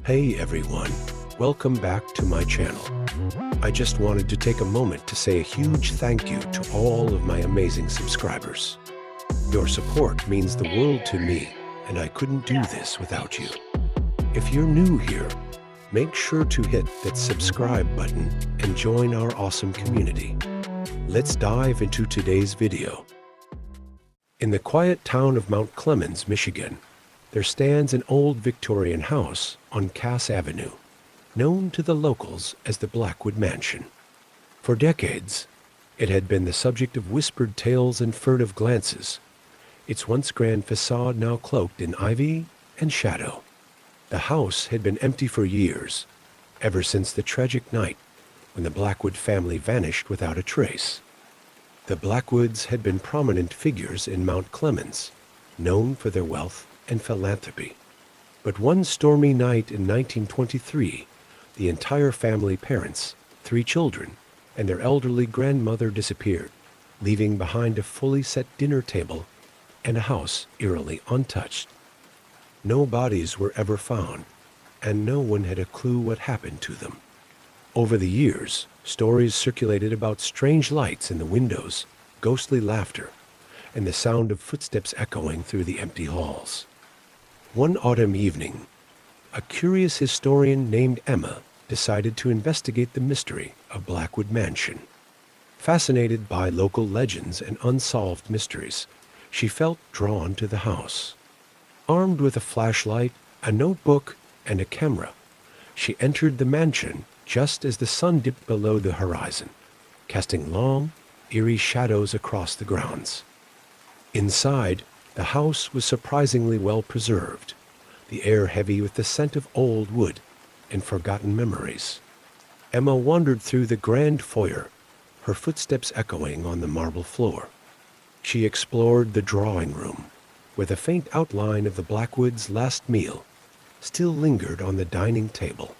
Hey everyone, welcome back to my channel. I just wanted to take a moment to say a huge thank you to all of my amazing subscribers. Your support means the world to me, and I couldn't do this without you. If you're new here, make sure to hit that subscribe button and join our awesome community. Let's dive into today's video. In the quiet town of Mount Clemens, Michigan, there stands an old Victorian house on Cass Avenue, known to the locals as the Blackwood Mansion. For decades, it had been the subject of whispered tales and furtive glances, its once grand facade now cloaked in ivy and shadow. The house had been empty for years, ever since the tragic night when the Blackwood family vanished without a trace. The Blackwoods had been prominent figures in Mount Clemens, known for their wealth and philanthropy. But one stormy night in 1923, the entire family, parents, 3 children, and their elderly grandmother disappeared, leaving behind a fully set dinner table and a house eerily untouched. No bodies were ever found, and no one had a clue what happened to them. Over the years, stories circulated about strange lights in the windows, ghostly laughter, and the sound of footsteps echoing through the empty halls. One autumn evening, a curious historian named Emma decided to investigate the mystery of Blackwood Mansion. Fascinated by local legends and unsolved mysteries, she felt drawn to the house. Armed with a flashlight, a notebook, and a camera, she entered the mansion just as the sun dipped below the horizon, casting long, eerie shadows across the grounds. Inside, the house was surprisingly well preserved, the air heavy with the scent of old wood and forgotten memories. Emma wandered through the grand foyer, her footsteps echoing on the marble floor. She explored the drawing room, where the faint outline of the Blackwoods' last meal still lingered on the dining table.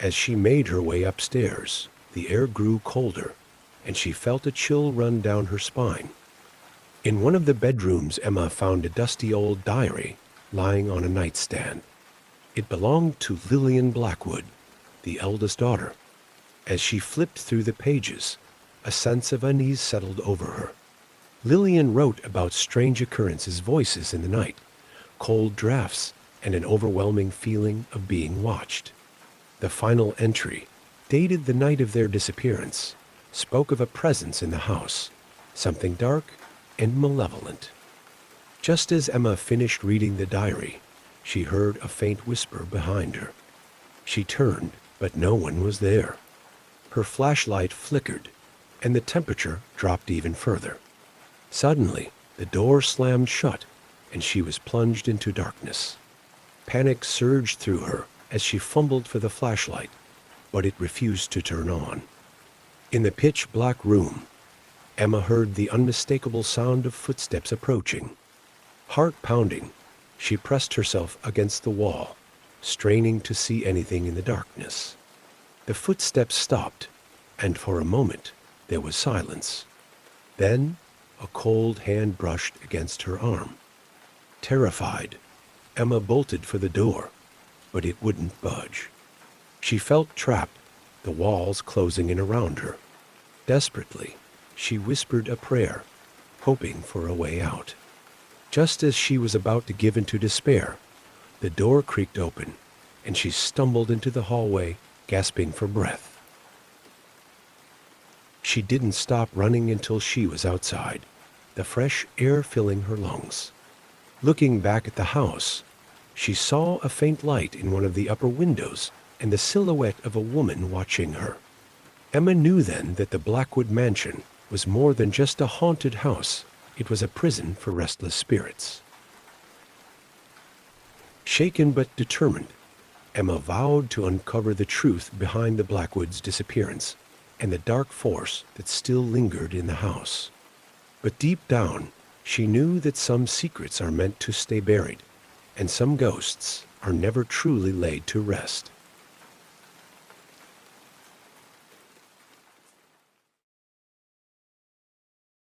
As she made her way upstairs, the air grew colder, and she felt a chill run down her spine. In one of the bedrooms, Emma found a dusty old diary lying on a nightstand. It belonged to Lillian Blackwood, the eldest daughter. As she flipped through the pages, a sense of unease settled over her. Lillian wrote about strange occurrences, voices in the night, cold drafts, and an overwhelming feeling of being watched. The final entry, dated the night of their disappearance, spoke of a presence in the house, something dark and malevolent. Just as Emma finished reading the diary, she heard a faint whisper behind her. She turned, but no one was there. Her flashlight flickered, and the temperature dropped even further. Suddenly, the door slammed shut, and she was plunged into darkness. Panic surged through her as she fumbled for the flashlight, but it refused to turn on. In the pitch-black room, Emma heard the unmistakable sound of footsteps approaching. Heart pounding, she pressed herself against the wall, straining to see anything in the darkness. The footsteps stopped, and for a moment there was silence. Then a cold hand brushed against her arm. Terrified, Emma bolted for the door, but it wouldn't budge. She felt trapped, the walls closing in around her. Desperately, she whispered a prayer, hoping for a way out. Just as she was about to give into despair, the door creaked open, and she stumbled into the hallway, gasping for breath. She didn't stop running until she was outside, the fresh air filling her lungs. Looking back at the house, she saw a faint light in one of the upper windows and the silhouette of a woman watching her. Emma knew then that the Blackwood Mansion was more than just a haunted house. It was a prison for restless spirits. Shaken but determined, Emma vowed to uncover the truth behind the Blackwoods' disappearance and the dark force that still lingered in the house. But deep down, she knew that some secrets are meant to stay buried, and some ghosts are never truly laid to rest.